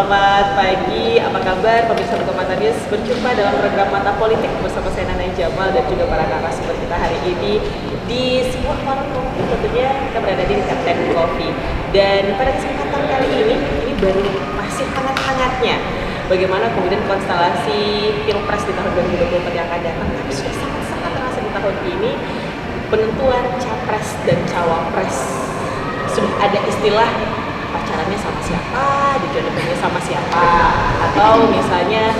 Selamat pagi, apa kabar pemirsa Mata News? Berjumpa dalam program Mata Politik bersama saya Nana Jamal dan juga para narasumber kita hari ini di sebuah warung kopi. Tentunya kita berada di Captain Coffee. Dan pada kesempatan kali ini baru masih hangat-hangatnya bagaimana kemudian konstelasi Pilpres di tahun 2024 yang akan datang, tapi sudah sangat-sangat terasa di tahun ini penentuan capres dan cawapres. Sudah ada istilah pacarannya sama siapa, dijodohkannya sama siapa, atau misalnya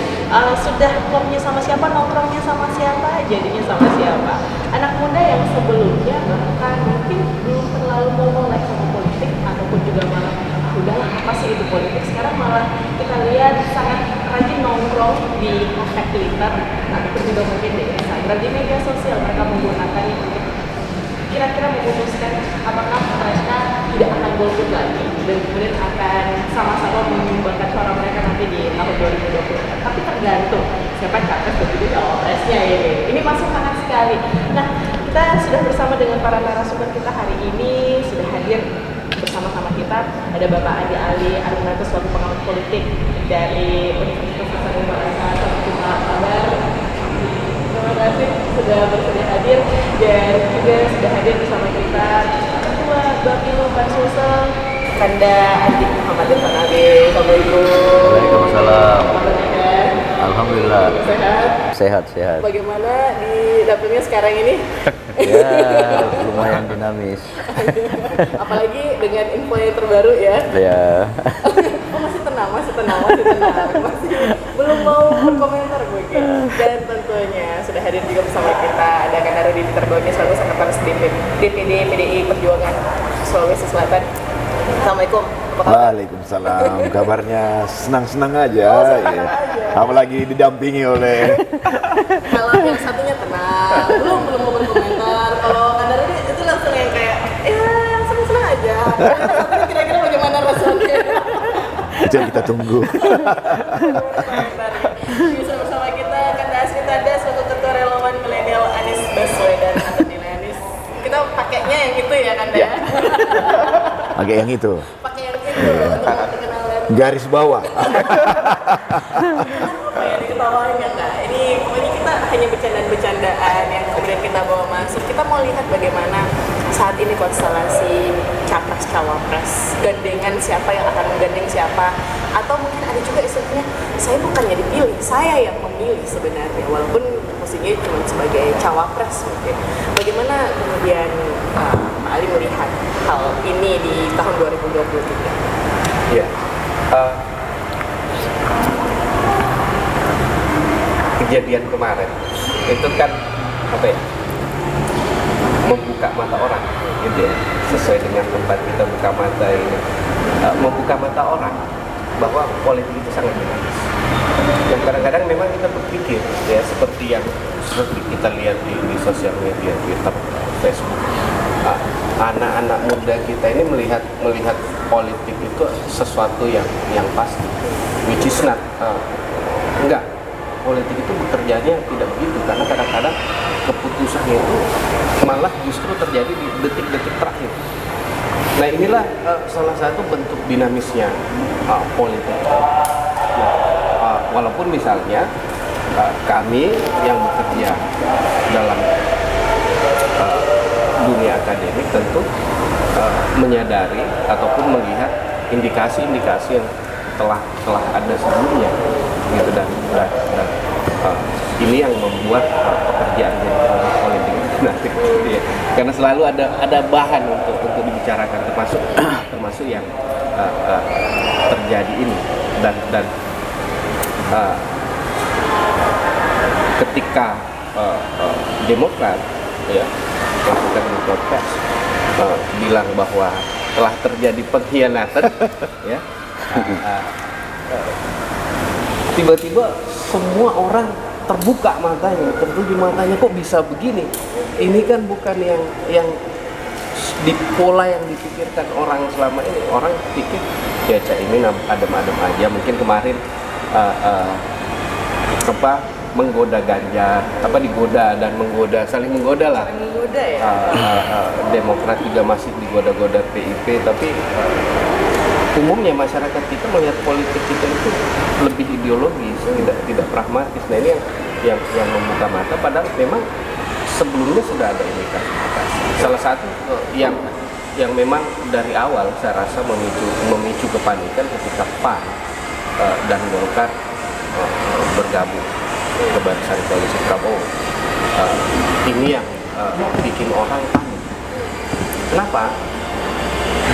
sudah klubnya sama siapa, nongkrongnya sama siapa, jadinya sama siapa. Anak muda yang sebelumnya bahkan mungkin belum terlalu mau melek sama politik ataupun juga malah udahlah apa sih itu politik, sekarang malah kita lihat sangat rajin nongkrong di hashtag Twitter ataupun juga mungkin di Instagram, di media sosial mereka menggunakannya untuk kira-kira memutuskan apakah mereka tidak akan golput lagi dan kemudian akan sama-sama menyumbangkan suara mereka nanti di tahun 2024. Tapi tergantung siapa capres dan juga cawapresnya ini. Ini masih hangat sekali. Nah, kita sudah bersama dengan para narasumber kita hari ini, sudah hadir bersama-sama kita. Ada Bapak Adi Ali Arunatus, selaku pengamat politik dari Universitas Hasanuddin. Selamat kabar. Terima kasih sudah bersedia hadir dan juga sudah hadir bersama kita Ketua Bapilu Bansulsel Kanda Andi Muhammad Fanabi. Assalamualaikum. Waalaikumsalam. Alhamdulillah. Sehat? Sehat. Bagaimana di dapurnya sekarang ini? Ya, lumayan dinamis. Apalagi dengan info yang terbaru ya. Ya. Oh, masih tenang. Masih belum mau berkomentar mungkin. Dan tentunya sudah hadir juga bersama kita ada Kamarudin Terbaiknya selaku Sekretaris DPD PDI Perjuangan Sulawesi Selatan. Assalamualaikum. Waalaikumsalam. Kabarnya senang-senang aja. Senang ya. aja. Apalagi didampingi oleh Kalau yang satunya tenang, belum mau berkomentar. Kalau Kamarudin itu langsung yang kayak ya senang-senang aja. Yang satunya kira-kira bagaimana rasanya? itu yang kita tunggu. Bisa bersama kita Kanda Asri Tanda selaku Ketua Relawan Milenial Anies Baswedan atau Anies. Kita pakainya yang itu ya Kanda ya. Pakai yang itu. Pakai yang itu untuk perkenalan. Garis bawah. Apa ya diketawain ya Kak? Ini kita hanya bercandaan-bercandaan yang kemudian kita bawa masuk. Kita mau lihat bagaimana saat ini konstelasi capres cawapres, gandengan siapa yang akan menggandeng siapa, atau mungkin ada juga istilahnya saya bukannya dipilih, saya yang memilih sebenarnya, walaupun posisinya cuma sebagai cawapres mungkin. Bagaimana kemudian Pak Ali melihat hal ini di tahun 2023? Ya, kejadian kemarin itu kan apa ya, membuka mata orang gitu ya, sesuai dengan tempat kita buka mata ini, membuka mata orang bahwa politik itu sangat dinamis. Dan kadang-kadang memang kita berpikir ya seperti kita lihat di sosial media, Twitter, Facebook, anak-anak muda kita ini melihat politik itu sesuatu yang pasti, which is not enggak. Politik itu bekerjanya tidak begitu, karena kadang-kadang keputusannya itu malah justru terjadi di detik-detik terakhir. Nah inilah salah satu bentuk dinamisnya politik. Ya, walaupun misalnya kami yang bekerja dalam dunia akademik tentu menyadari ataupun melihat indikasi-indikasi yang telah ada sebelumnya gitu, dan ini yang membuat pekerjaan jadi politik menarik ya. Karena selalu ada bahan untuk dibicarakan, termasuk yang terjadi ini, dan ketika Demokrat ya melakukan protes, bilang bahwa telah terjadi pengkhianatan ya, tiba-tiba semua orang terbuka matanya, tertuju matanya, kok bisa begini? Ini kan bukan yang di pola yang dipikirkan orang selama ini. Orang pikir ya Caimin adem-adem aja. Mungkin kemarin menggoda Ganjar, digoda dan menggoda, saling menggoda lah. Saling menggoda ya. Demokrat juga masih digoda-goda PIP, tapi umumnya masyarakat kita melihat politik kita itu lebih ideologis, tidak pragmatis. Nah ini yang membuka mata, padahal memang sebelumnya sudah ada indikasi. Salah satu yang memang dari awal saya rasa memicu kepanikan ketika PAN dan Golkar bergabung ke barisan koalisi Prabowo. Ini yang bikin orang panik. Kenapa?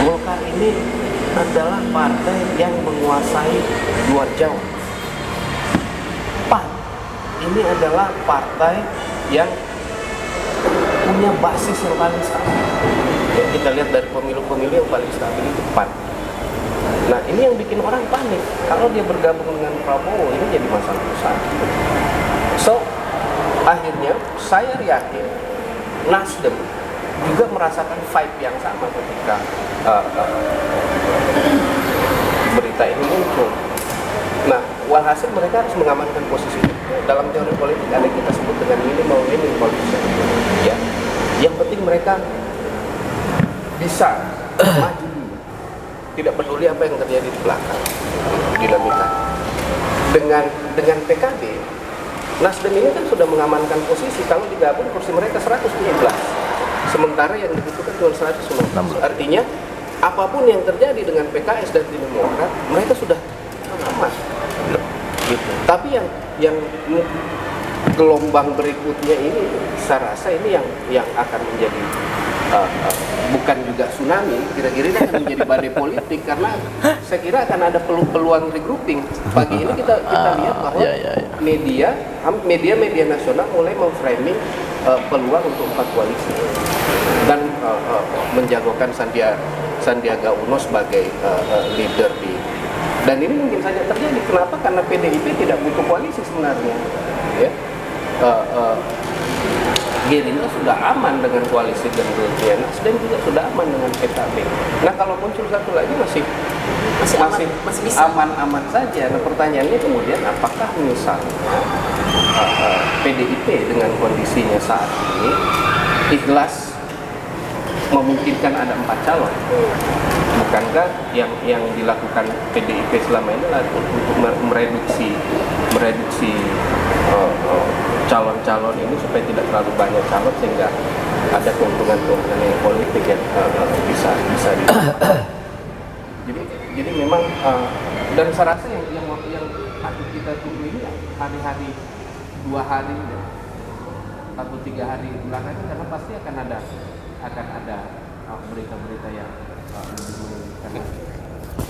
Golkar ini adalah partai yang menguasai luar Jawa. PAN ini adalah partai yang punya basis yang paling stabil. Ya, kita lihat dari pemilu-pemilu yang paling stabil itu PAN. Nah ini yang bikin orang panik. Kalau dia bergabung dengan Prabowo, ini jadi masalah besar. So akhirnya saya yakin Nasdem juga merasakan vibe yang sama ketika berita ini muncul. Nah, walhasil mereka harus mengamankan posisi itu. Dalam teori politik ada yang kita sebut dengan minimal winning position. Ya, yang penting mereka bisa maju dulu. Tidak peduli apa yang terjadi di belakang dinamika. Dengan PKB, Nasdem ini kan sudah mengamankan posisi. Kalau digabung kursi mereka 117. Sementara yang dibutuhkan cuma 116. Artinya apapun yang terjadi dengan PKS dan Demokrat, mereka sudah aman. Gitu. Tapi yang gelombang berikutnya ini, saya rasa ini yang akan menjadi bukan juga tsunami, kira-kira akan menjadi badai politik, karena saya kira akan ada peluang regrouping. Pagi ini kita lihat bahwa media nasional mulai memframing peluang untuk 4 koalisi dan menjagokan Sandiaga Uno sebagai leader dan ini mungkin saja terjadi. Kenapa? Karena PDIP tidak butuh koalisi sebenarnya. Ya. Gerindra sudah aman dengan koalisi gendutnya, Nasdem juga sudah aman dengan PKB. Nah kalau muncul satu lagi masih aman saja. Nah pertanyaannya kemudian apakah misalnya PDIP dengan kondisinya saat ini ikhlas memungkinkan ada 4 calon? Bukankah yang dilakukan PDIP selama ini adalah untuk mereduksi calon-calon ini supaya tidak terlalu banyak calon sehingga ada keuntungan-keuntungan yang politik yang bisa jadi memang dan saya rasa yang patut kita tunggu ini hari-hari 2 hari atau 3 hari belakangan, karena pasti akan ada berita-berita yang lebih mengejutkan.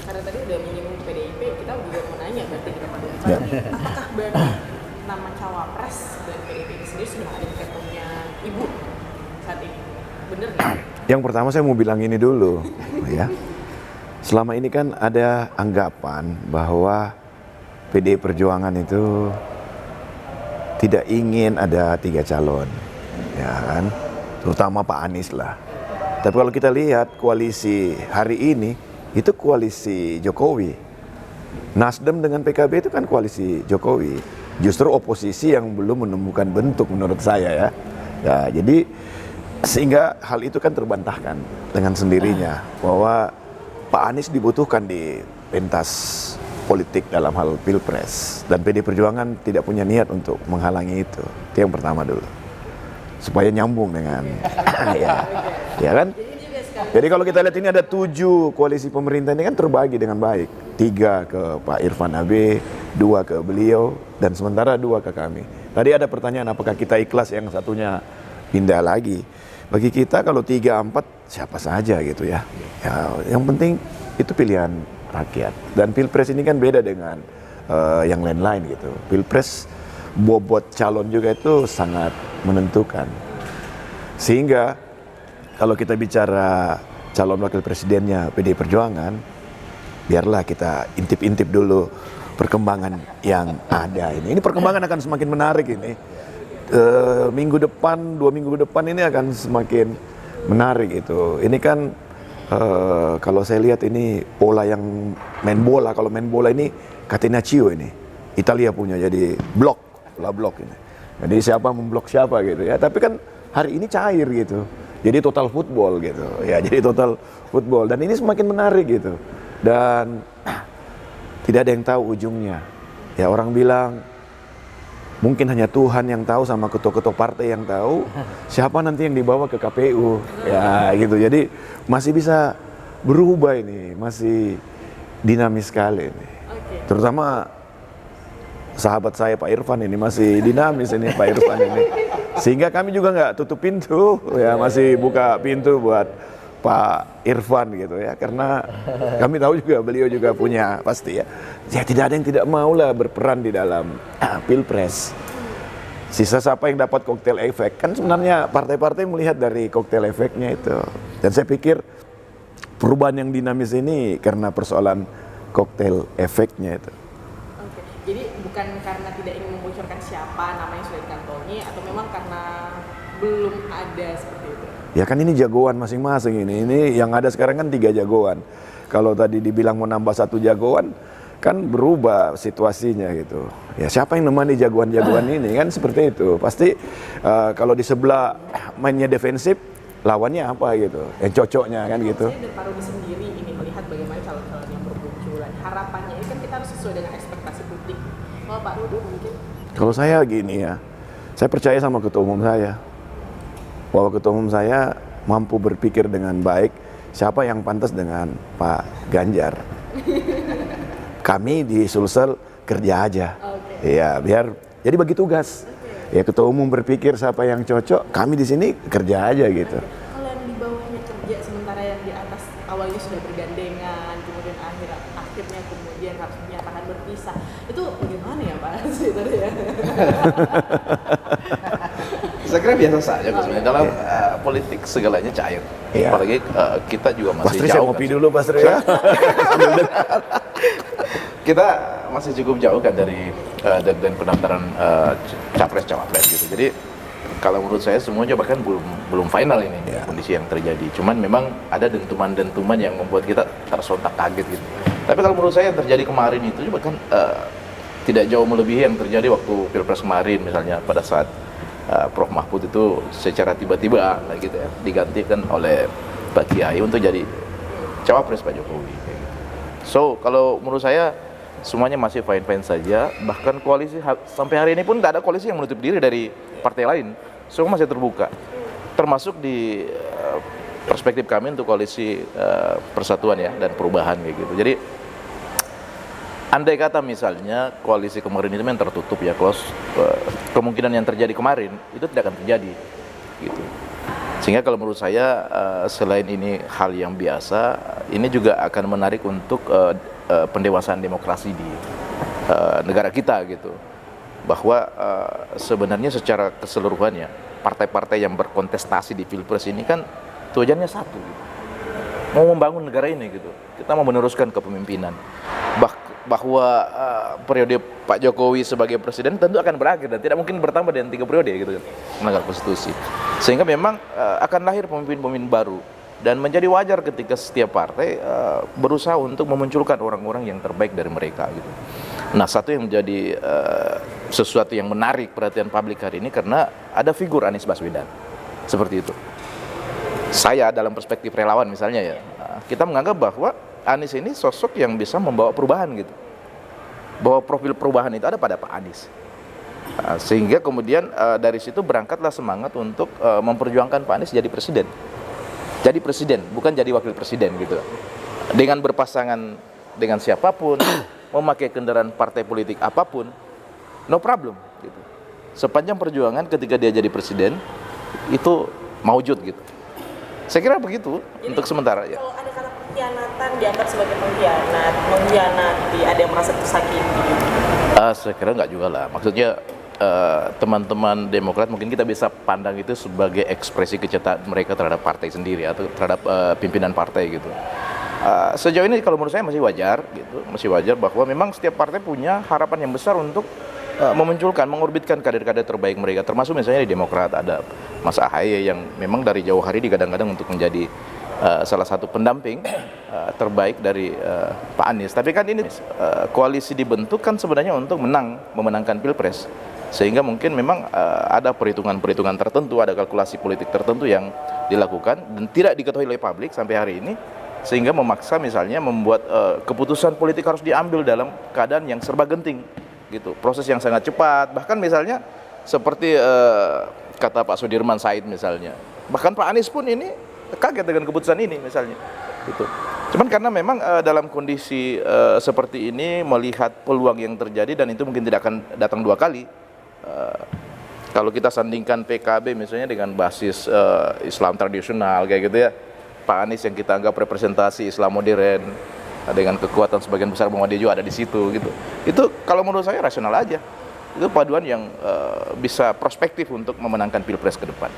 Karena tadi udah menyinggung PDIP, kita juga mau nanya berarti kita apakah berarti nama cawapres dan PDIP ini sendiri sudah ada di kantongnya Ibu saat ini? Bener nggak? Yang pertama saya mau bilang ini dulu, ya. Selama ini kan ada anggapan bahwa PDI Perjuangan itu tidak ingin ada 3 calon, ya kan? Terutama Pak Anies lah. Tapi kalau kita lihat koalisi hari ini, itu koalisi Jokowi. Nasdem dengan PKB itu kan koalisi Jokowi. Justru oposisi yang belum menemukan bentuk menurut saya ya. Ya, jadi sehingga hal itu kan terbantahkan dengan sendirinya bahwa Pak Anies dibutuhkan di pentas politik dalam hal Pilpres, dan PD Perjuangan tidak punya niat untuk menghalangi itu. Itu yang pertama dulu. Supaya nyambung dengan ya kan? Jadi kalau kita lihat ini ada 7 koalisi pemerintah ini kan terbagi dengan baik. 3 ke Pak Irfan Abe, 2 ke beliau, dan sementara 2 ke kami. Tadi ada pertanyaan apakah kita ikhlas yang satunya pindah lagi. Bagi kita kalau 3, 4 siapa saja gitu ya. Yang penting itu pilihan rakyat. Dan Pilpres ini kan beda dengan yang lain-lain gitu. Pilpres bobot calon juga itu sangat menentukan. Sehingga kalau kita bicara calon wakil presidennya PDI Perjuangan, biarlah kita intip-intip dulu perkembangan yang ada ini. Ini perkembangan akan semakin menarik ini. Minggu depan, 2 minggu depan ini akan semakin menarik itu. Ini kan kalau saya lihat ini pola yang main bola. Kalau main bola ini Catenaccio ini. Italia punya, jadi blok ini. Jadi siapa memblok siapa gitu ya. Tapi kan hari ini cair gitu. Jadi total football gitu. Ya, jadi total football dan ini semakin menarik gitu. dan tidak ada yang tahu ujungnya. Ya orang bilang mungkin hanya Tuhan yang tahu sama ketua-ketua partai yang tahu siapa nanti yang dibawa ke KPU. Ya gitu. Jadi masih bisa berubah ini, masih dinamis sekali ini. Terutama sahabat saya Pak Irfan ini masih dinamis ini Pak Irfan ini. Sehingga kami juga nggak tutup pintu, ya masih buka pintu buat Pak Irfan gitu ya, karena kami tahu juga beliau juga punya pasti ya. Ya tidak ada yang tidak mau lah berperan di dalam pilpres. Sisa siapa yang dapat koktail efek kan sebenarnya partai-partai melihat dari koktail efeknya itu. Dan saya pikir perubahan yang dinamis ini karena persoalan koktail efeknya itu. Oke, jadi bukan karena tidak ingin membocorkan siapa nama yang sudah dikantongi atau memang karena belum ada seperti itu? Ya kan ini jagoan masing-masing ini. Ini yang ada sekarang kan 3 jagoan. Kalau tadi dibilang mau nambah 1 jagoan, kan berubah situasinya gitu. Ya siapa yang nemani jagoan-jagoan ini kan seperti itu. Pasti kalau di sebelah mainnya defensif, lawannya apa gitu. Yang cocoknya kan gitu. Saya dan Pak Rudi sendiri ini melihat bagaimana calon-calon yang bermunculan. Harapannya ini kan kita harus sesuai dengan ekspektasi publik. Kalau Pak Rudi mungkin? Kalau saya gini ya, saya percaya sama ketua umum saya. Bahwa ketua umum saya mampu berpikir dengan baik siapa yang pantas dengan Pak Ganjar. Kami di Sulsel kerja aja. Iya, biar jadi bagi tugas. Ya ketua umum berpikir siapa yang cocok, kami di sini kerja aja gitu. Kalau yang di bawahnya kerja sementara yang di atas awalnya sudah bergandengan, kemudian akhirnya kemudian harus menyatakan berpisah. Itu bagaimana ya Pak? Sebenarnya. Saya kira biasa saja sebenarnya dalam politik segalanya cair. Iya. Apalagi kita juga masih Pastri saya jauh. ngopi dulu Pastri ya. Kita masih cukup jauh kan dari deadline pendaftaran capres cawapres gitu. Jadi kalau menurut saya semuanya bahkan belum final ini kondisi yang terjadi. Cuman memang ada dentuman-dentuman yang membuat kita tersontak kaget gitu. Tapi kalau menurut saya yang terjadi kemarin itu juga kan tidak jauh melebihi yang terjadi waktu Pilpres kemarin misalnya pada saat Prof Mahfud itu secara tiba-tiba gitu ya digantikan oleh Pak Kiai untuk jadi cawapres Pak Jokowi. So kalau menurut saya semuanya masih fine-fine saja. Bahkan koalisi sampai hari ini pun tidak ada koalisi yang menutup diri dari partai lain. Semua masih terbuka. Termasuk di perspektif kami untuk koalisi persatuan ya dan perubahan kayak gitu. Jadi andai kata misalnya koalisi kemarin itu yang tertutup ya, kemungkinan yang terjadi kemarin itu tidak akan terjadi gitu. Sehingga kalau menurut saya selain ini hal yang biasa, ini juga akan menarik untuk pendewasaan demokrasi di negara kita gitu. Bahwa sebenarnya secara keseluruhannya partai-partai yang berkontestasi di Pilpres ini kan tujuannya satu gitu. Mau membangun negara ini gitu. Kita mau meneruskan kepemimpinan. Bahwa periode Pak Jokowi sebagai presiden tentu akan berakhir dan tidak mungkin bertambah dengan 3 periode gitu kan, melanggar konstitusi. Sehingga memang akan lahir pemimpin-pemimpin baru dan menjadi wajar ketika setiap partai berusaha untuk memunculkan orang-orang yang terbaik dari mereka gitu. Nah, satu yang menjadi sesuatu yang menarik perhatian publik hari ini karena ada figur Anies Baswedan seperti itu. Saya dalam perspektif relawan misalnya ya, kita menganggap bahwa Anies ini sosok yang bisa membawa perubahan gitu. Bahwa profil perubahan itu ada pada Pak Anies. Sehingga kemudian dari situ berangkatlah semangat untuk memperjuangkan Pak Anies jadi presiden. Jadi presiden, bukan jadi wakil presiden gitu. Dengan berpasangan dengan siapapun, memakai kendaraan partai politik apapun, no problem gitu. Sepanjang perjuangan ketika dia jadi presiden itu maujud gitu. Saya kira begitu. Jadi, untuk sementara ya. Kalau ada kata pengkhianatan dianggap sebagai pengkhianat, mengkhianati, ada yang merasa tersakiti. Saya kira enggak juga lah. Maksudnya teman-teman Demokrat mungkin kita bisa pandang itu sebagai ekspresi kecintaan mereka terhadap partai sendiri atau terhadap pimpinan partai gitu. Sejauh ini kalau menurut saya masih wajar gitu, masih wajar bahwa memang setiap partai punya harapan yang besar untuk memunculkan, mengorbitkan kader-kader terbaik mereka, termasuk misalnya di Demokrat ada Mas Ahaye yang memang dari jauh hari digadang-gadang untuk menjadi salah satu pendamping terbaik dari Pak Anies. Tapi kan ini koalisi dibentuk kan sebenarnya untuk memenangkan Pilpres. Sehingga mungkin memang ada perhitungan-perhitungan tertentu, ada kalkulasi politik tertentu yang dilakukan dan tidak diketahui oleh publik sampai hari ini. sehingga memaksa misalnya membuat keputusan politik harus diambil dalam keadaan yang serba genting gitu, proses yang sangat cepat, bahkan misalnya seperti kata Pak Sudirman Said misalnya, bahkan Pak Anies pun ini kaget dengan keputusan ini misalnya gitu. Cuman karena memang dalam kondisi seperti ini, melihat peluang yang terjadi, dan itu mungkin tidak akan datang dua kali. Kalau kita sandingkan PKB misalnya dengan basis Islam tradisional kayak gitu ya, Pak Anies yang kita anggap representasi Islam modern dengan kekuatan sebagian besar Muhammadiyah juga ada di situ gitu. Itu kalau menurut saya rasional aja. Itu paduan yang bisa prospektif untuk memenangkan Pilpres ke depan.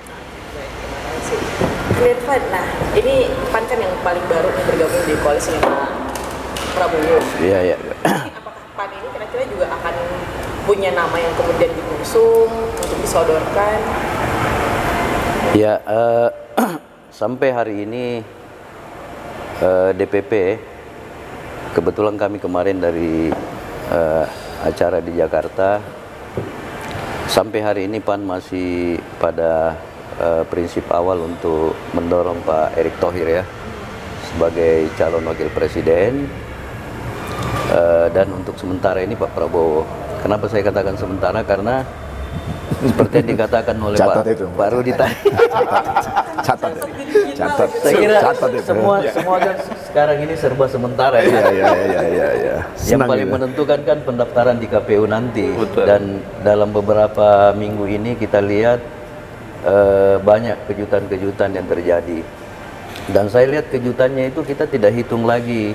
Irfan, nah ini PAN kan yang paling baru nih bergabung di koalisi Pak Prabowo. Iya, iya. Apakah PAN ini kira-kira juga akan punya nama yang kemudian diusung untuk disodorkan? Ya, sampai hari ini DPP, kebetulan kami kemarin dari acara di Jakarta, sampai hari ini PAN masih pada prinsip awal untuk mendorong Pak Erick Thohir ya sebagai calon wakil presiden, dan untuk sementara ini Pak Prabowo. Kenapa saya katakan sementara? Karena seperti yang dikatakan oleh Pak Rudi tadi. Catat. Saya kira Catat itu. semua kan sekarang ini serba sementara ya. Iya. Yang paling menentukan kan pendaftaran di KPU nanti. Betul. Dan dalam beberapa minggu ini kita lihat banyak kejutan-kejutan yang terjadi. Dan saya lihat kejutannya itu kita tidak hitung lagi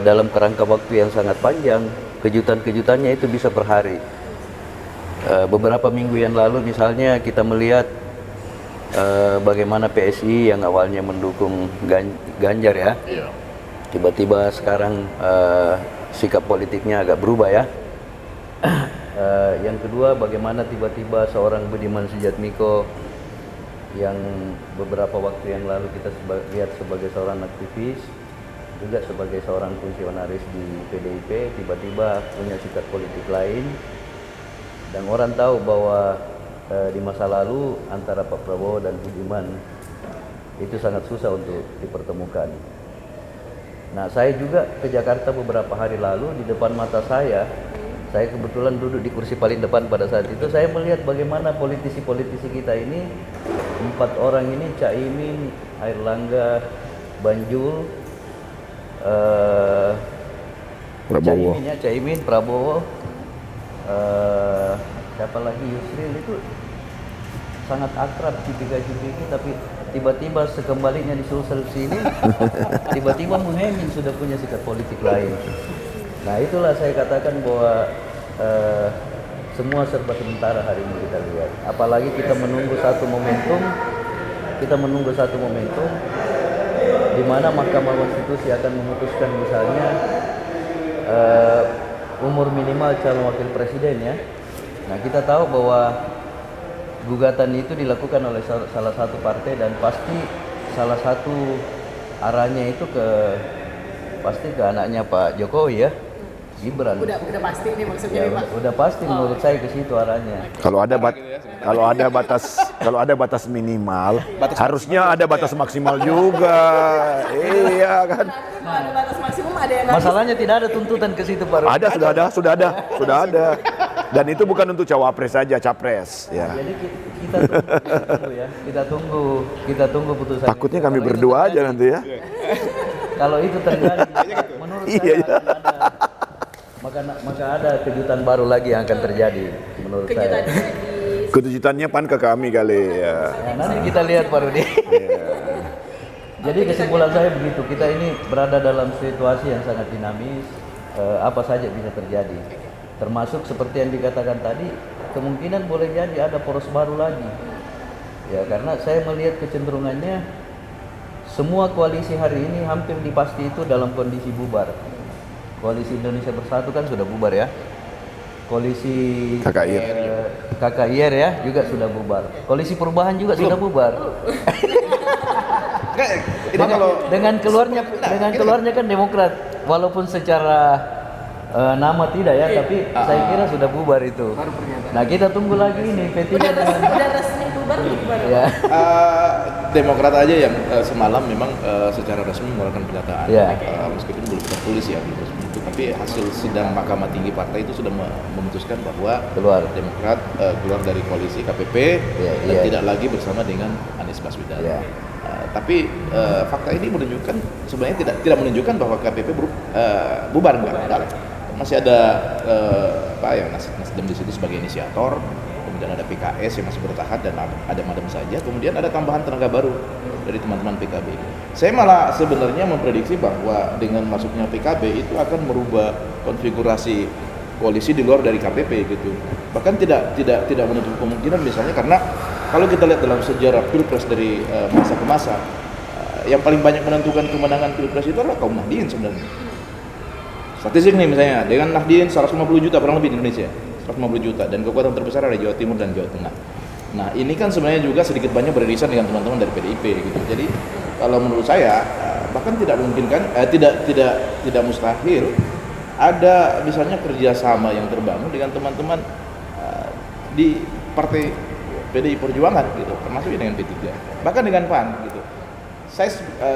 dalam kerangka waktu yang sangat panjang. Kejutan-kejutannya itu bisa per hari. Beberapa minggu yang lalu misalnya kita melihat bagaimana PSI yang awalnya mendukung Ganjar ya, tiba-tiba sekarang sikap politiknya agak berubah ya. Yang kedua, bagaimana tiba-tiba seorang Budiman Sujatmiko yang beberapa waktu yang lalu kita lihat sebagai seorang aktivis, juga sebagai seorang fungsionaris di PDIP, tiba-tiba punya sikap politik lain. Dan orang tahu bahwa di masa lalu antara Pak Prabowo dan Budiman itu sangat susah untuk dipertemukan. Nah, saya juga ke Jakarta beberapa hari lalu, di depan mata saya kebetulan duduk di kursi paling depan pada saat itu, saya melihat bagaimana politisi-politisi kita ini, 4 orang ini, Caimin, Airlangga, Banjul, Caimin, Prabowo, siapa lagi, Yusril, itu sangat akrab cipika-cipiki, tapi tiba-tiba sekembalinya di Sulsel sini tiba-tiba Muhaimin sudah punya sikap politik lain. Nah, itulah saya katakan bahwa semua serba sementara hari ini kita lihat. Apalagi kita menunggu satu momentum di mana Mahkamah Konstitusi akan memutuskan misalnya umur minimal calon wakil presiden ya. Nah, kita tahu bahwa gugatan itu dilakukan oleh salah satu partai, dan pasti salah satu arahnya itu pasti ke anaknya Pak Jokowi ya, Gibran. Udah pasti nih maksudnya Ya, Pak. udah pasti menurut saya ke situ arahnya. Kalau ada batas minimal, harusnya ada batas maksimal juga. Iya kan? Kalau ada batas maksimum, ada yang Masalahnya tidak ada tuntutan ke situ Pak. Sudah ada. Dan itu bukan untuk cawapres saja, capres ya. Jadi kita tunggu putusan. Takutnya itu. kami Kalau itu berdua terjadi- aja nanti ya. Kalau itu terjadi, menurut saya akan maka ada kejutan baru lagi yang akan terjadi menurut saya. Kejutannya PAN ke kami kali ya. Ya, nanti kita lihat Pak Rudi. Jadi kesimpulan saya begitu, kita ini berada dalam situasi yang sangat dinamis, apa saja bisa terjadi. Termasuk seperti yang dikatakan tadi, kemungkinan boleh jadi ada poros baru lagi. Ya, karena saya melihat kecenderungannya semua koalisi hari ini hampir dipasti itu dalam kondisi bubar. Koalisi Indonesia Bersatu kan sudah bubar ya. Koalisi KKIR ya juga sudah bubar. Koalisi Perubahan juga sudah bubar. Dengan keluarnya kan Demokrat, walaupun secara nama tidak ya, tapi saya kira sudah bubar itu. Nah, kita tunggu lagi ini P3 dengan udah resmi bubar gimana? Ya. Demokrat aja yang semalam memang secara resmi mengeluarkan pernyataan, Ya. meskipun belum tertulis ya, belum resmi itu, tapi hasil sidang Mahkamah Tinggi Partai itu sudah memutuskan bahwa Keluar. Demokrat keluar dari koalisi KPP Ya, dan iya. tidak lagi bersama dengan Anies Baswedan. Ya. Tapi fakta ini menunjukkan sebenarnya tidak menunjukkan bahwa KPP bubar, enggak. Masih ada Nasdem di situ sebagai inisiator, kemudian ada PKS yang masih bertahan dan ada Madem saja, kemudian ada tambahan tenaga baru dari teman-teman PKB. Saya malah sebenarnya memprediksi bahwa dengan masuknya PKB itu akan merubah konfigurasi koalisi di luar dari KPP gitu. Bahkan tidak menutup kemungkinan misalnya, karena kalau kita lihat dalam sejarah Pilpres dari masa ke masa, yang paling banyak menentukan kemenangan Pilpres itu adalah kaum Nahdien sebenarnya. Statistik nih misalnya, dengan Nahdien 150 juta kurang lebih di Indonesia, 150 juta, dan kekuatan terbesar ada Jawa Timur dan Jawa Tengah. Nah ini kan sebenarnya juga sedikit banyak beririsan dengan teman-teman dari PDIP gitu. Jadi kalau menurut saya bahkan tidak memungkinkan, tidak mustahil ada misalnya kerjasama yang terbangun dengan teman-teman di partai PDI Perjuangan gitu, termasuk dengan P3, bahkan dengan PAN gitu. Saya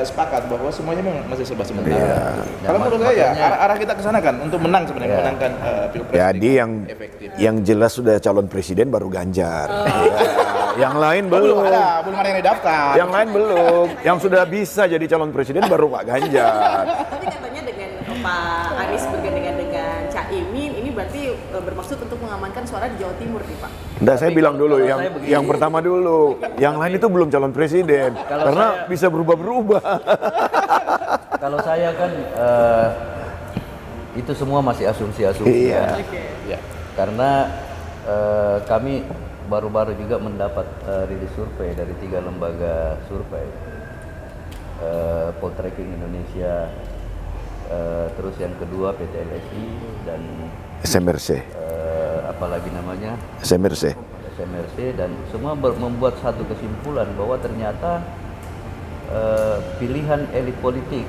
sepakat bahwa semuanya memang masih serba sementara. Iya. Kalau menurut saya arah kita ke sana kan untuk menang sebenarnya, Iya. menangkan Pilpres Jadi dengan yang efektif. yang jelas sudah calon presiden baru Ganjar. Ya. Yang lain belum. belum ada yang didaftar. Yang lain belum. Yang sudah bisa jadi calon presiden baru Pak Ganjar. Tapi katanya dengan Pak Anies bergandengan dengan Caimin, ini berarti bermaksud untuk mengamankan suara di Jawa Timur nih Pak. Nggak, saya bilang dulu kalau yang saya begini. yang pertama dulu. Yang lain itu belum calon presiden. Kalau Karena saya- bisa berubah-berubah. Kalau saya kan itu semua masih asumsi-asumsi Iya. ya. Ya. Karena kami baru-baru juga mendapat rilis survei dari 3 lembaga survei, Poltreking Indonesia, terus yang kedua PT LSI dan SMRC. apalagi namanya SMRC. SMRC, dan semua membuat satu kesimpulan bahwa ternyata pilihan elit politik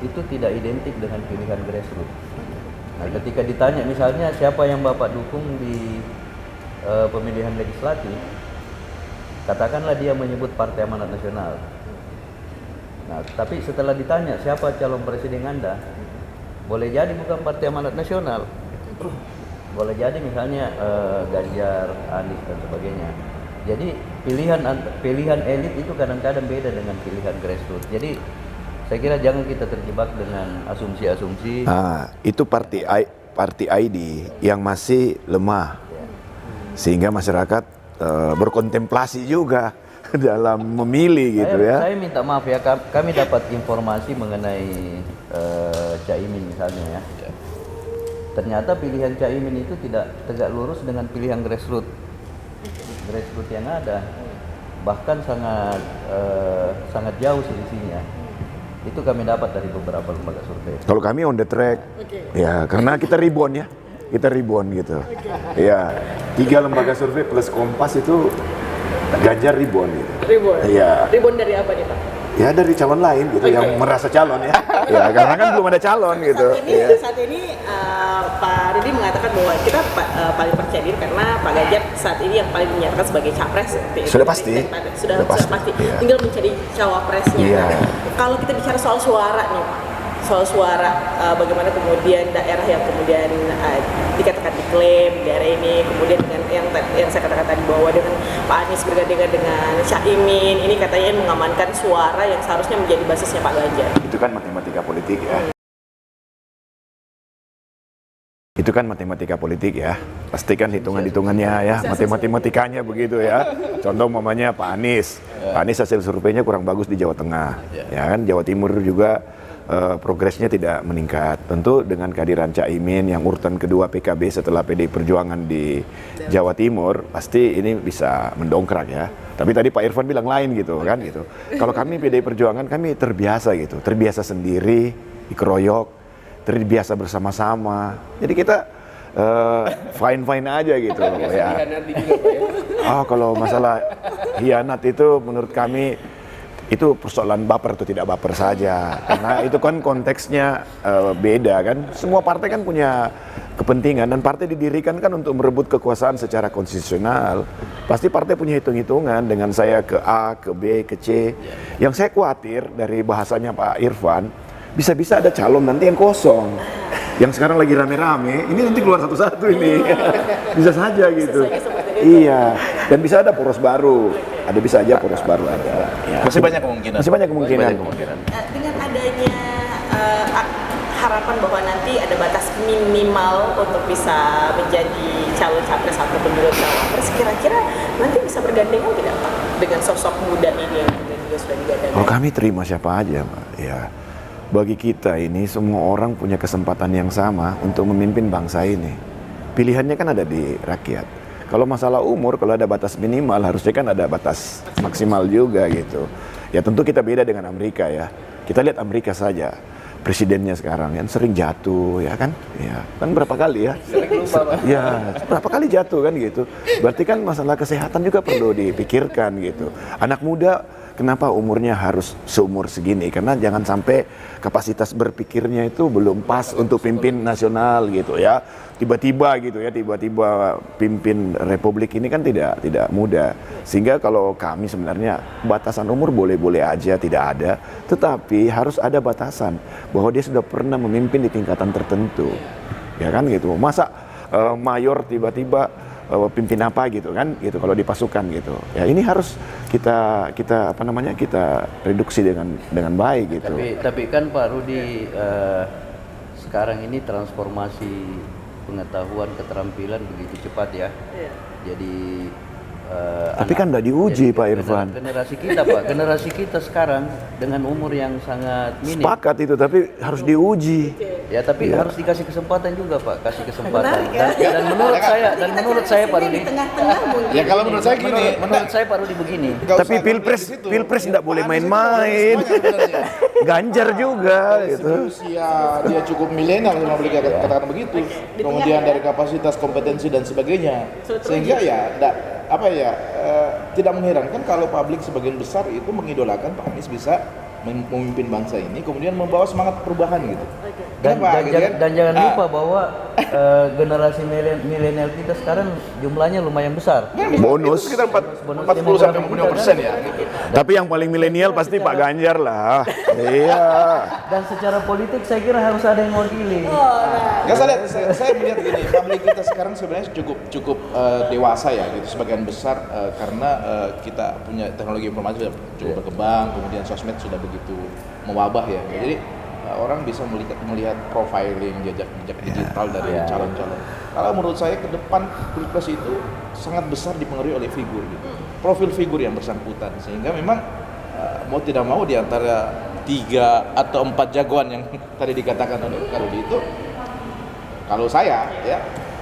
itu tidak identik dengan pilihan grassroots. Nah, ketika ditanya misalnya siapa yang Bapak dukung di pemilihan legislatif, katakanlah dia menyebut Partai Amanat Nasional. Nah, tapi setelah ditanya siapa calon presiden Anda, boleh jadi bukan Partai Amanat Nasional, boleh jadi misalnya Ganjar, Anies dan sebagainya. Jadi pilihan elit itu kadang-kadang beda dengan pilihan grassroots. Jadi saya kira jangan kita terjebak dengan asumsi-asumsi. Itu party ID yang masih lemah. Sehingga masyarakat berkontemplasi juga dalam memilih gitu ya. Saya minta maaf ya, kami dapat informasi mengenai Caimin misalnya ya. Ternyata pilihan Caimin itu tidak tegak lurus dengan pilihan grassroots yang ada, bahkan sangat jauh selisihnya. Itu kami dapat dari beberapa lembaga survei. Kalau kami on the track, ya karena kita ribuan ya, gitu. Ya 3 lembaga survei plus Kompas itu Ganjar ribuan gitu. Ribuan? Iya. Ribuan dari apa nih Pak? Ya dari calon lain gitu, yang merasa calon ya. Ya karena kan belum ada calon gitu. Saat ini Pak Rudi mengatakan bahwa kita paling percaya diri karena Pak Ganjar saat ini yang paling dinyatakan sebagai capres. Sudah pasti. Sudah pasti. Iya. Tinggal mencari cawapresnya. Iya. Kalau kita bicara soal suara nih Pak, soal suara, bagaimana kemudian daerah yang kemudian dikatakan diklaim daerah ini, kemudian dengan yang saya katakan tadi bahwa dengan Pak Anies bergandengan dengan Caimin, ini katanya mengamankan suara yang seharusnya menjadi basisnya Pak Ganjar. Itu kan matematika politik ya. Itu kan matematika politik ya. Pastikan hitungan-hitungannya ya, matematikanya begitu ya. Contoh mamanya Pak Anies. Pak Anies hasil surveinya kurang bagus di Jawa Tengah. Ya kan, Jawa Timur juga progresnya tidak meningkat. Tentu dengan kehadiran Caimin yang urutan kedua PKB setelah PDI Perjuangan di Jawa Timur, pasti ini bisa mendongkrak ya. Tapi tadi Pak Irfan bilang lain gitu kan gitu. Kalau kami PDI Perjuangan, kami terbiasa gitu, terbiasa sendiri, dikeroyok, terbiasa bersama-sama. Jadi kita fine-fine aja gitu ya. Oh, kalau masalah hianat itu menurut kami itu persoalan baper atau tidak baper saja, karena itu kan konteksnya beda kan. Semua partai kan punya kepentingan dan partai didirikan kan untuk merebut kekuasaan secara konstitusional. Pasti partai punya hitung-hitungan dengan saya ke A, ke B, ke C. Yang saya khawatir dari bahasanya Pak Irfan, bisa-bisa ada calon nanti yang kosong. Yang sekarang lagi rame-rame, ini nanti keluar satu-satu ini. Bisa saja gitu. Iya, dan bisa ada poros baru. Ada bisa aja poros baru ada. Ya. Masih banyak kemungkinan. Masih banyak kemungkinan. Dengan adanya harapan bahwa nanti ada batas minimal untuk bisa menjadi calon capres ataupun juga cawapres, kira-kira nanti bisa bergandengan tidak Pak dengan sosok muda ini yang juga sudah digadang-gadang? Oh, kami terima siapa aja, Pak. Ya, bagi kita ini semua orang punya kesempatan yang sama untuk memimpin bangsa ini. Pilihannya kan ada di rakyat. Kalau masalah umur, kalau ada batas minimal, harusnya kan ada batas maksimal juga gitu. Ya tentu kita beda dengan Amerika ya. Kita lihat Amerika saja. Presidennya sekarang yang sering jatuh ya kan berapa kali ya berapa kali jatuh kan gitu, berarti kan masalah kesehatan juga perlu dipikirkan gitu. Anak muda kenapa umurnya harus seumur segini, karena jangan sampai kapasitas berpikirnya itu belum pas untuk pimpin nasional gitu ya, tiba-tiba pimpin republik ini kan tidak mudah. Sehingga kalau kami sebenarnya batasan umur boleh-boleh aja, tidak ada, tetapi harus ada batasan bahwa dia sudah pernah memimpin di tingkatan tertentu, ya kan gitu. Masa mayor tiba-tiba pimpin apa gitu kan gitu kalau di pasukan gitu. Ya ini harus kita reduksi dengan baik gitu. Tapi kan Pak Rudi, sekarang ini transformasi pengetahuan keterampilan begitu cepat ya. Jadi tapi kan udah diuji Pak Irfan. Generasi kita sekarang dengan umur yang sangat minim. Sepakat itu, tapi harus diuji. Ya tapi harus dikasih kesempatan juga Pak, kasih kesempatan. Dan menurut saya Pak Rudi. Ya kalau menurut saya gini, menurut saya Pak Rudi begini. Tapi pilpres tidak boleh main-main. Ganjar juga gitu. Usia dia cukup milenial kalau boleh katakan begitu. Kemudian dari kapasitas, kompetensi dan sebagainya. Sehingga tidak mengherankan kalau publik sebagian besar itu mengidolakan Pak Anies bisa memimpin bangsa ini, kemudian membawa semangat perubahan gitu. Dan jangan lupa bahwa generasi milenial kita sekarang jumlahnya lumayan besar. Bonus Itu sekitar 40-50% ya. Tapi yang paling milenial pasti Pak Ganjar lah. Iya. Dan secara politik saya kira harus ada yang mewakili. Saya melihat gini, publik kita sekarang sebenarnya cukup dewasa ya gitu, sebagian besar karena kita punya teknologi informasi sudah cukup berkembang, kemudian sosmed sudah begitu mewabah ya. Jadi orang bisa melihat profiling jejak digital dari calon-calon. Kalau menurut saya ke depan pilpres itu sangat besar dipengaruhi oleh figur gitu. Profil figur yang bersangkutan, sehingga memang mau tidak mau di antara 3 atau 4 jagoan yang tadi dikatakan oleh Karudi itu, kalau saya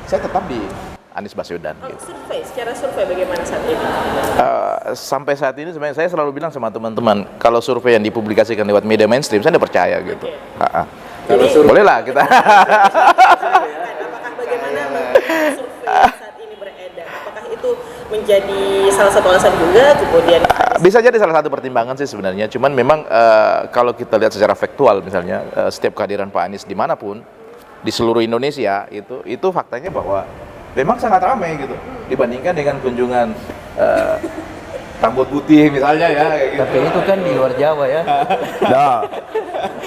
tetap di Anies Baswedan. Gitu. Secara survei bagaimana saat ini? Sampai saat ini sebenarnya saya selalu bilang sama teman-teman, kalau survei yang dipublikasikan lewat media mainstream saya tidak percaya gitu. Boleh lah kita. Apakah bagaimana survei saat ini beredar? Apakah itu menjadi salah satu alasan juga kemudian? Bisa jadi salah satu pertimbangan sih sebenarnya. Cuman memang kalau kita lihat secara faktual misalnya setiap kehadiran Pak Anies dimanapun di seluruh Indonesia itu faktanya bahwa memang sangat ramai gitu dibandingkan dengan kunjungan rambut putih misalnya ya kayak gitu. Tapi itu kan di luar Jawa ya. Nah,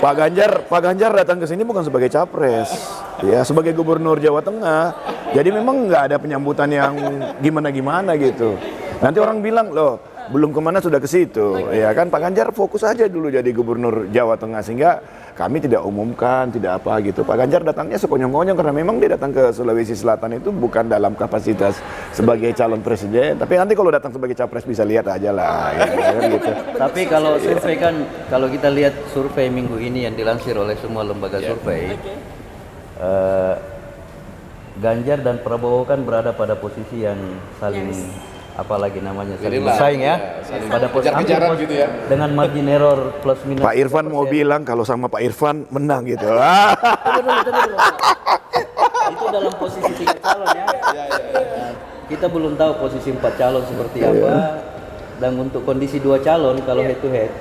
Pak Ganjar datang ke sini bukan sebagai capres, ya sebagai gubernur Jawa Tengah. Jadi memang nggak ada penyambutan yang gimana-gimana gitu. Nanti orang bilang loh, belum kemana sudah ke situ, ya kan Pak Ganjar fokus aja dulu jadi gubernur Jawa Tengah, sehingga kami tidak umumkan, tidak apa gitu. Pak Ganjar datangnya sekonyong-konyong karena memang dia datang ke Sulawesi Selatan itu bukan dalam kapasitas sebagai calon presiden, tapi nanti kalau datang sebagai capres bisa lihat aja lah gitu. Tapi kalau survei kan, kalau kita lihat survei minggu ini yang dilansir oleh semua lembaga survei, Ganjar dan Prabowo kan berada pada posisi yang saling apalagi namanya saling bersaing ya, pada posisi gitu ya, dengan margin error plus minus. Pak Irfan mau bilang kalau sama Pak Irfan menang gitu. Itu dalam posisi 3 calon ya. Kita belum tahu posisi 4 calon seperti apa. Dan untuk kondisi 2 calon kalau head to head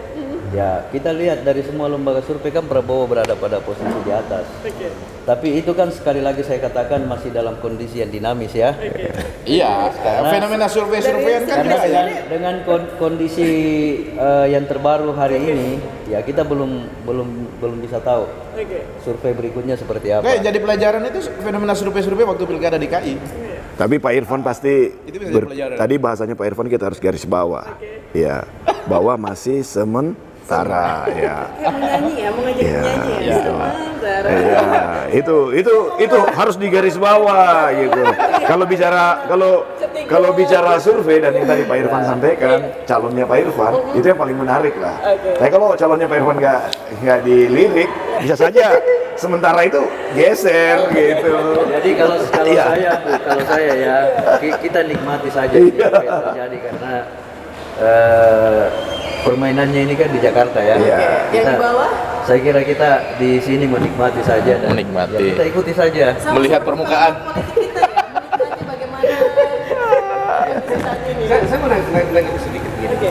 Ya, kita lihat dari semua lembaga survei kan Prabowo berada pada posisi di atas. Oke. Tapi itu kan sekali lagi saya katakan masih dalam kondisi yang dinamis ya. Iya, fenomena survei-surveian kan Karena juga ya. dengan kondisi yang terbaru hari ini, ya kita belum bisa tahu Oke. survei berikutnya seperti apa. Oke, jadi pelajaran itu fenomena survei-survei waktu pilkada DKI. Tapi Pak Irfan pasti Itu bisa jadi pelajaran. tadi bahasanya Pak Irfan kita harus garis bawah. Ya, bahwa masih sementara ya. Menyanyi ya, mengajak Iya, menyanyi ya. iya. Sementara. Iya, itu harus digaris bawah gitu. Kalau bicara survei dan yang tadi Pak Irfan sampaikan, calonnya Pak Irfan itu yang paling menarik lah. Tapi kalau calonnya Pak Irfan nggak dilirik, bisa saja sementara itu geser gitu. Jadi kalau Iya. saya ya kita nikmati saja Iya. apa yang terjadi karena permainannya ini kan di Jakarta ya. Iya. Yang di bawah? Saya kira kita di sini menikmati saja dan Menikmati. ya kita ikuti saja. Melihat permukaan. Politik kita ya, menikmati bagaimana kondisi saat ini. Saya mau nanya sedikit gini. Oke.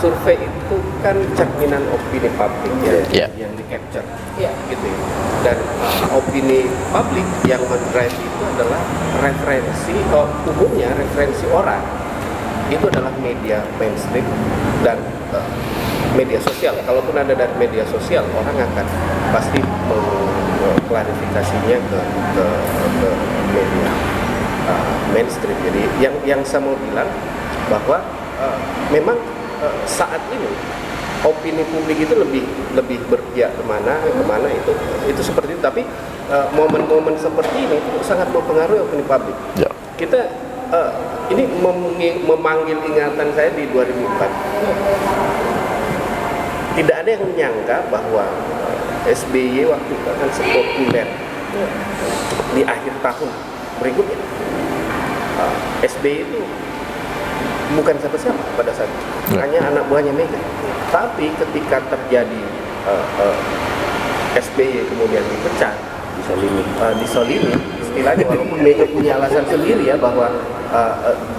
Survei itu kan cerminan opini publik Iya. yang di capture, Iya. gitu ya. Dan opini publik yang mendrive itu adalah referensi, umumnya referensi orang itu adalah media mainstream dan media sosial. Kalaupun ada dari media sosial, orang akan pasti mengklarifikasinya ke media mainstream. Jadi yang saya mau bilang bahwa memang saat ini opini publik itu lebih berpihak kemana itu seperti itu. Tapi momen-momen seperti ini itu sangat mempengaruhi opini publik. Ya. Kita ini memanggil ingatan saya di 2004. Tidak ada yang menyangka bahwa SBY waktu itu akan sepopuler di akhir tahun berikutnya. SBY itu bukan siapa-siapa pada saat itu, hanya anak buahnya Mega. Tapi ketika terjadi SBY kemudian dipecat, disolimi, istilahnya walaupun Mega punya alasan sendiri ya bahwa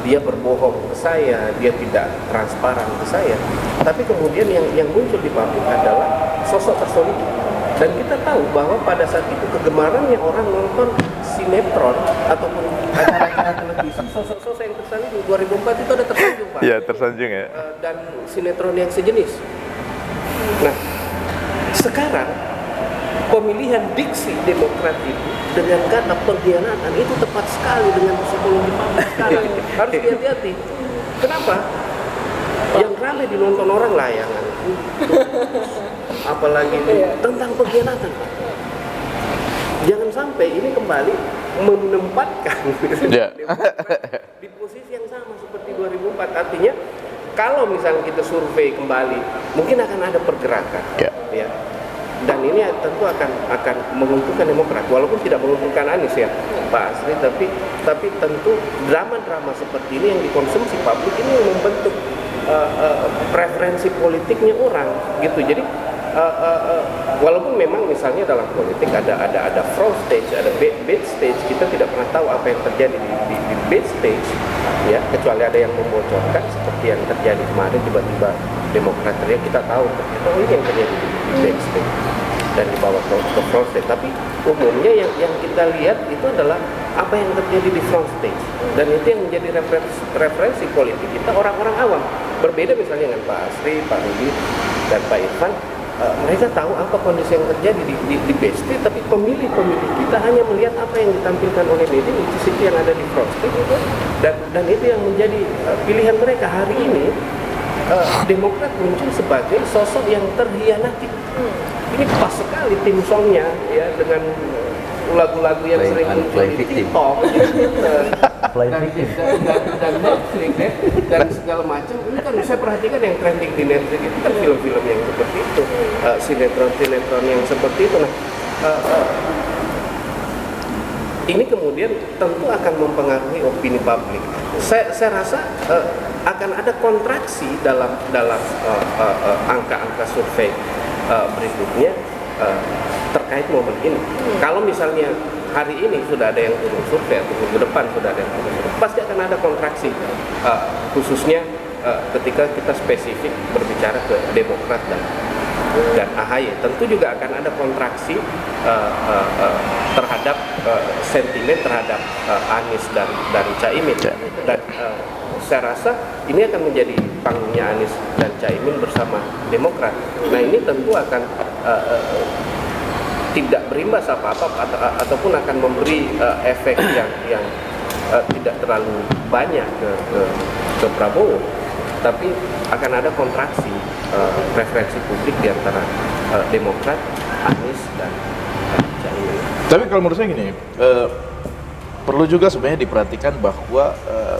dia berbohong ke saya, dia tidak transparan ke saya. Tapi kemudian yang muncul di publik adalah sosok tersolid. Dan kita tahu bahwa pada saat itu kegemarannya orang nonton sinetron ataupun acara-acara televisi, sosok-sosok yang tersanjung 2004 itu ada tersanjung Pak. Iya, tersanjung ya. Dan sinetron yang sejenis. Nah, sekarang pemilihan diksi Demokrat itu dengan kata pengkhianatan itu tepat sekali dengan psikologi publik sekarang. Harus hati-hati. Kenapa? Yang ramai dinonton orang layangan. Apalagi tentang pengkhianatan. Jangan sampai ini kembali menempatkan Ya. di posisi yang sama seperti 2004. Artinya kalau misalnya kita survei kembali, mungkin akan ada pergerakan. Ya. Dan ini tentu akan menguntungkan Demokrat, walaupun tidak menguntungkan Anies ya, Pak Asri. Tapi tentu drama-drama seperti ini yang dikonsumsi publik ini yang membentuk preferensi politiknya orang, gitu. Jadi walaupun memang misalnya dalam politik ada front stage, ada back stage, kita tidak pernah tahu apa yang terjadi di back stage, ya, kecuali ada yang membocorkan seperti yang terjadi kemarin tiba-tiba Demokrat teriak, kita tahu ternyata ini yang terjadi di back stage dan dibawa ke front stage. Tapi umumnya yang kita lihat itu adalah apa yang terjadi di front stage, dan itu yang menjadi referensi politik kita orang-orang awam. Berbeda misalnya dengan Pak Asri, Pak Rudi, dan Pak Irfan. Mereka tahu apa kondisi yang terjadi di BST, tapi pemilih-pemilih kita hanya melihat apa yang ditampilkan oleh media, itu yang ada di front stage, dan itu yang menjadi pilihan mereka hari ini. Demokrat muncul sebagai sosok yang terhianati. Ini pas sekali tim songnya ya, dengan lagu-lagu yang sering muncul di TikTok, dan Netflix dan segala macam. Ini kan saya perhatikan yang trending di Netflix itu kan film-film yang seperti itu, sinetron yang seperti itu. Nah, ini kemudian tentu akan mempengaruhi opini publik. Saya rasa akan ada kontraksi dalam angka-angka survei berikutnya terkait momen ini. Kalau misalnya hari ini sudah ada yang turun survei atau minggu depan sudah ada yang turun survei, pasti akan ada kontraksi, khususnya ketika kita spesifik berbicara ke Demokrat dan AHY, tentu juga akan ada kontraksi terhadap sentimen terhadap Anies dan Caimin. Dan saya rasa ini akan menjadi panggungnya Anies dan Caimin bersama Demokrat. Nah ini tentu akan tidak berimbas apa-apa ataupun akan memberi efek yang tidak terlalu banyak ke Prabowo, tapi akan ada kontraksi preferensi publik di antara Demokrat, Anies dan Caimin. Tapi kalau menurut saya gini, perlu juga sebenarnya diperhatikan bahwa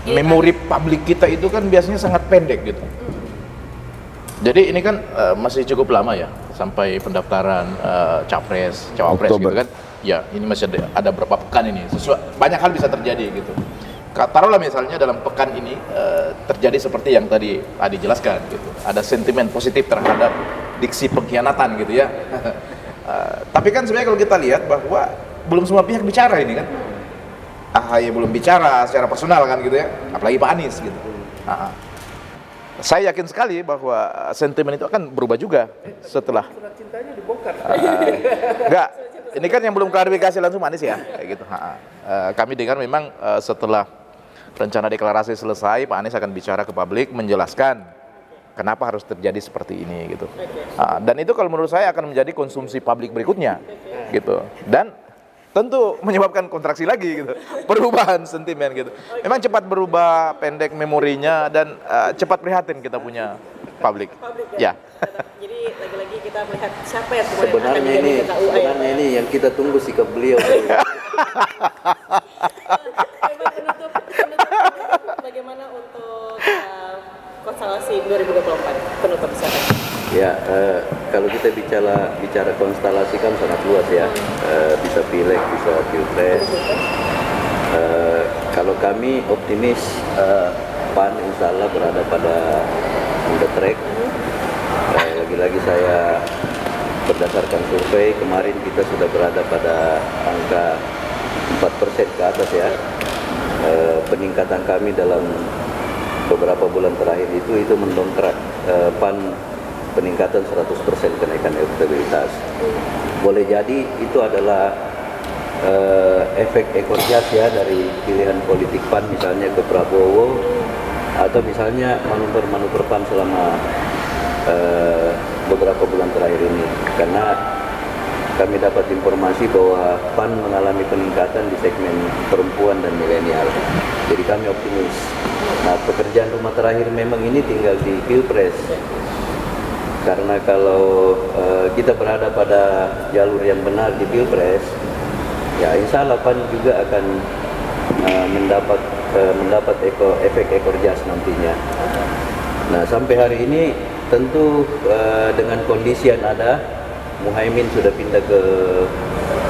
memori publik kita itu kan biasanya sangat pendek gitu. Jadi ini kan masih cukup lama ya sampai pendaftaran capres, cawapres Oktober. gitu kan. Ya, ini masih ada berapa pekan ini. Banyak hal bisa terjadi gitu. Taruhlah misalnya dalam pekan ini terjadi seperti yang tadi Adi jelaskan gitu. Ada sentimen positif terhadap diksi pengkhianatan gitu ya. Tapi kan sebenarnya kalau kita lihat bahwa belum semua pihak bicara ini kan. AHY belum bicara secara personal kan gitu ya. Apalagi Pak Anies gitu. Saya yakin sekali bahwa sentimen itu akan berubah juga setelah Surat cintanya dibongkar. enggak. Ini kan yang belum klarifikasi langsung Anies ya, kayak gitu. Kami dengar memang setelah rencana deklarasi selesai, Pak Anies akan bicara ke publik, menjelaskan kenapa harus terjadi seperti ini gitu. Dan itu kalau menurut saya akan menjadi konsumsi publik berikutnya, gitu. Dan tentu menyebabkan kontraksi lagi gitu, perubahan sentimen gitu. Memang cepat berubah, pendek memorinya, dan cepat prihatin kita punya publik. Ya. Jadi lagi-lagi kita melihat siapa yang kemudian akan Sebenarnya menjadi ini, ketua UAE. sebenarnya ini yang kita tunggu sikap beliau. Penutup, bagaimana untuk konstelasi 2024 penutup siapa? Ya, kalau kita bicara konstelasi kan sangat luas ya. Bisa pileg, bisa pilpres. Kalau kami optimis, PAN insya Allah berada pada on the track. Lagi-lagi saya berdasarkan survei kemarin kita sudah berada pada angka 4% ke atas ya. Peningkatan kami dalam beberapa bulan terakhir itu mendongkrak PAN peningkatan 100% kenaikan elektabilitas. Boleh jadi itu adalah efek ekor jas ya dari pilihan politik PAN misalnya ke Prabowo, atau misalnya manuver-manuver PAN selama beberapa bulan terakhir ini, karena kami dapat informasi bahwa PAN mengalami peningkatan di segmen perempuan dan milenial. Jadi kami optimis. Nah, pekerjaan rumah terakhir memang ini tinggal di Pilpres. Karena kalau kita berada pada jalur yang benar di Pilpres, ya insya Allah PAN juga akan mendapat efek ekor jas nantinya. Nah, sampai hari ini tentu dengan kondisi yang ada, Muhaimin sudah pindah ke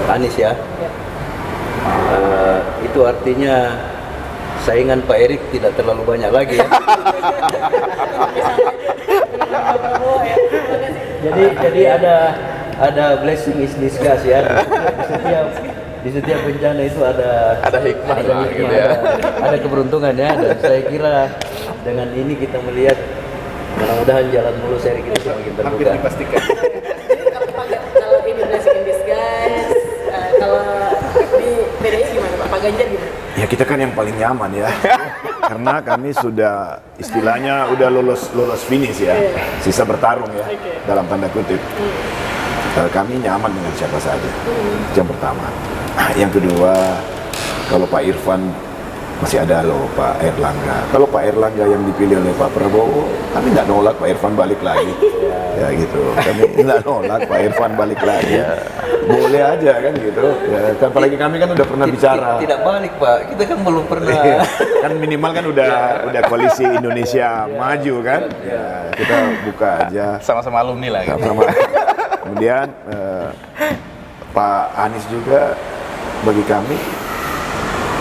Anies ya. Itu artinya saingan Pak Erik tidak terlalu banyak lagi ya. Jadi ada blessing is discuss ya. Di setiap bencana itu ada hikmah lah, gitu ya. ada keberuntungan ya, dan saya kira dengan ini kita melihat mudah-mudahan jalan mulus Erik itu semakin Hampir terbuka. dipastikan. Kalau ini blessing in disguise, kalau di PDI gimana Pak Ganjar gimana? Ya kita kan yang paling nyaman ya, karena kami sudah istilahnya udah lolos finish ya, sisa bertarung ya dalam tanda kutip. Kami nyaman dengan siapa saja. Yang pertama. Yang kedua, kalau Pak Irfan masih ada loh Pak Erlangga. Kalau Pak Erlangga yang dipilih oleh Pak Prabowo, kami nggak nolak Pak Irfan balik lagi. Ya gitu. Kami nggak nolak Pak Irfan balik lagi. Boleh aja kan gitu. Ya, kan apalagi kami kan udah pernah bicara. Tidak balik Pak, kita kan belum pernah. Kan minimal kan udah koalisi Indonesia maju kan. Ya, kita buka aja. Sama-sama alumni lah gitu. Sama. Kemudian Pak Anies juga bagi kami,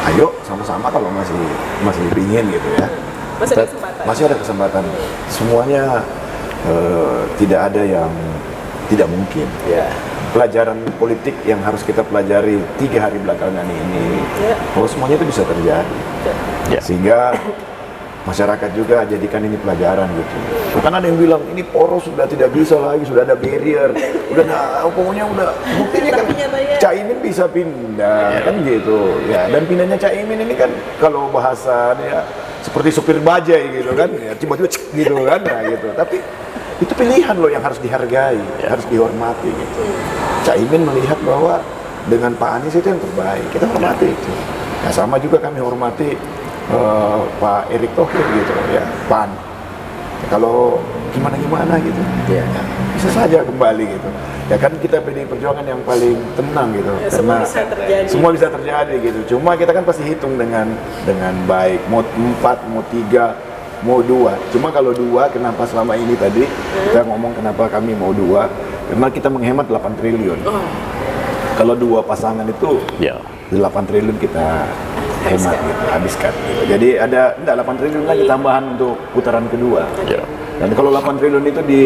ayo sama-sama kalau masih ingin gitu ya. Masih ada kesempatan. Masih ada kesempatan. Semuanya tidak ada yang tidak mungkin. Ya. Pelajaran politik yang harus kita pelajari 3 hari belakangan ini, bahwa semuanya itu bisa terjadi. Ya. Sehingga masyarakat juga jadikan ini pelajaran gitu. Kan ada yang bilang ini poros sudah tidak bisa lagi, sudah ada barrier, udah pokoknya udah buktinya kan Caimin bisa pindah kan gitu ya. Dan pindahnya Caimin ini kan kalau bahasa ya seperti supir bajai gitu kan, ya tiba-tiba gitu kan, nah gitu. Tapi itu pilihan loh yang harus dihargai, harus dihormati gitu. Caimin melihat bahwa dengan Pak Anies itu yang terbaik, kita hormati itu. Nah sama juga kami hormati Pak Erick Thohir gitu ya, PAN. Kalau gimana gitu, ya, bisa saja kembali gitu. Ya kan kita PDI Perjuangan yang paling tenang gitu, ya, karena semua bisa terjadi gitu. Cuma kita kan pasti hitung dengan baik, mau 4, mau 3, mau 2. Cuma kalau 2, kenapa selama ini tadi kita ngomong kenapa kami mau 2? Karena kita menghemat 8 triliun. Kalau 2 pasangan itu 8 triliun kita hemat gitu, habiskan gitu. Jadi ada 8 triliun lagi tambahan untuk putaran kedua. Dan kalau 8 triliun itu di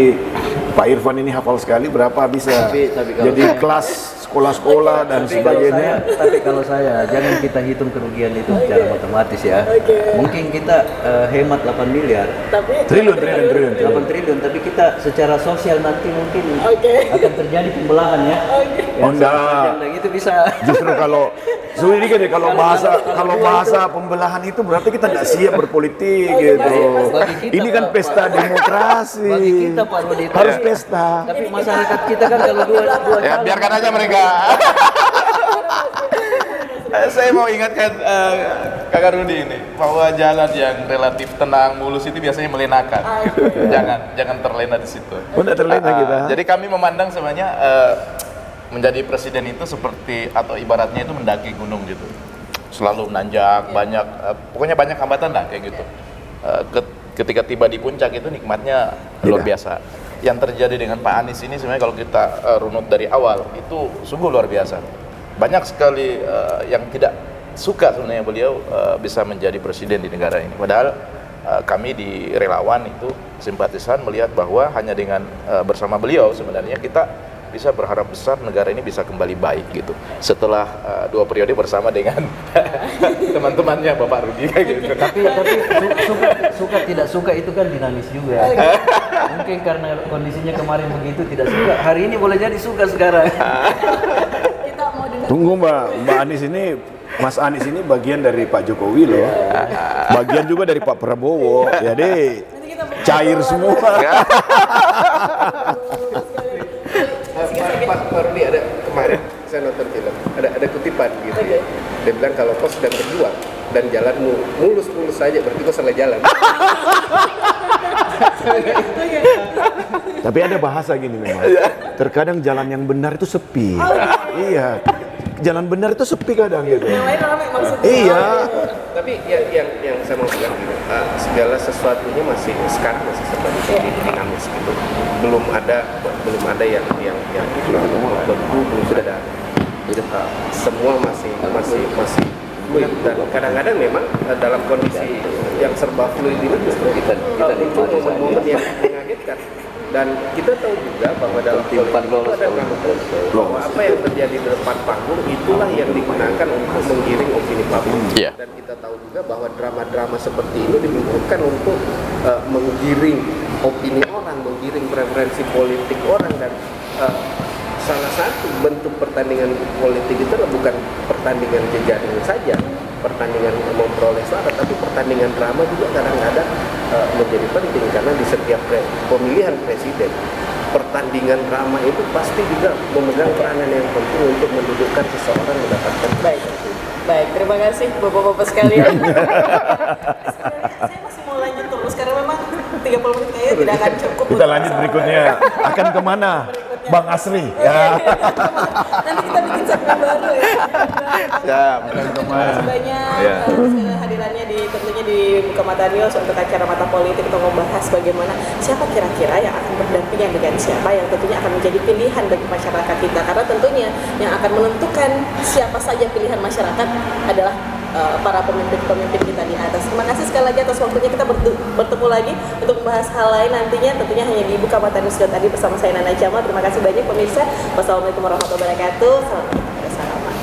Pak Irfan ini hafal sekali berapa bisa Tapi kalau jadi kelas sekolah-sekolah dan sebagainya. Tapi kalau saya, jangan kita hitung kerugian itu secara matematis ya. Mungkin kita hemat 8 miliar. Triliun. 8 triliun, tapi kita secara sosial nanti mungkin akan terjadi pembelahan ya. Oh enggak. Yang itu bisa. Justru kalau sebenarnya deh kalau bahasa pembelahan itu berarti kita tidak siap berpolitik gitu. Bagi kita, Ini kan pesta demokrasi. Bagi kita Pak Rudi itu Harus pesta. Tapi masyarakat kita kan kalau dua Ya, biarkan aja mereka. Saya mau ingatkan Kakak Rudi ini bahwa jalan yang relatif tenang, mulus itu biasanya melenakan. Jangan terlena di situ. Tidak terlena kita. Jadi kami memandang sebenarnya menjadi presiden itu seperti atau ibaratnya itu mendaki gunung gitu. Selalu menanjak, pokoknya banyak hambatan lah kayak gitu. Ketika tiba di puncak itu nikmatnya luar biasa. Yang terjadi dengan Pak Anies ini sebenarnya kalau kita runut dari awal itu sungguh luar biasa. Banyak sekali yang tidak suka sebenarnya beliau bisa menjadi presiden di negara ini. Padahal kami di relawan itu simpatisan melihat bahwa hanya dengan bersama beliau sebenarnya kita bisa berharap besar negara ini bisa kembali baik gitu. Setelah 2 periode bersama dengan teman-temannya Bapak Rudi kayak gitu. Tapi suka tidak suka itu kan dinamis juga. Mungkin karena kondisinya kemarin begitu tidak suka. Hari ini boleh jadi suka sekarang. Tunggu Mbak Anies ini, Mas Anies ini bagian dari Pak Jokowi loh. Bagian juga dari Pak Prabowo. Jadi cair semua. Pak Rudi ada kemarin saya nonton film, ada kutipan gitu ya. Dia bilang kalau kau sedang berjuang dan jalanmu mulus-mulus saja berarti kau salah jalan. Tapi ada bahasa gini memang. Terkadang jalan yang benar itu sepi. Iya. Jalan benar itu sepi kadang gitu. Yang lain ramai maksudnya. Iya. Tapi yang saya mau bilang gitu, segala sesuatunya masih sekarang masih seperti dinamis gitu. Belum ada yang belum ada. Semua masih fluid dan kadang-kadang memang dalam kondisi yang serba fluid ini justru kita muncul momen yang mengagetkan. Dan kita tahu juga bahwa dalam politik itu ada bahwa apa yang terjadi di depan panggung itulah yang digunakan untuk menggiring opini publik. Dan kita tahu juga bahwa drama-drama seperti ini dibutuhkan untuk menggiring opini orang, menggiring preferensi politik orang. Dan salah satu bentuk pertandingan politik itu adalah bukan pertandingan jejaring saja, pertandingan memperoleh suara, tapi pertandingan drama juga kadang-kadang menjadi penting karena di setiap pemilihan presiden pertandingan drama itu pasti juga memegang peranan yang penting untuk mendudukkan seseorang mendapatkan Baik, terima kasih Bapak-bapak sekalian. Saya masih mau lanjut terus karena memang 30 menit kayaknya tidak akan cukup. Kita lanjut berikutnya. Akan kemana? Bang Asri. Ya. Nanti kita bikin segmen baru ya. Siap. Terima kasih banyak hadirannya tentunya di Buka Mata News untuk acara Mata Politik untuk membahas bagaimana siapa kira-kira yang akan berdampingan dengan siapa yang tentunya akan menjadi pilihan bagi masyarakat kita. Karena tentunya yang akan menentukan siapa saja pilihan masyarakat adalah para pemimpin-pemimpin kita di atas. Terima kasih sekali lagi atas waktunya. Kita bertemu lagi untuk membahas hal lain nantinya tentunya hanya di Buka Mata News tadi bersama saya Nana Jamal. Terima kasih banyak pemirsa. Wassalamualaikum warahmatullahi wabarakatuh. Selamat bersalaman.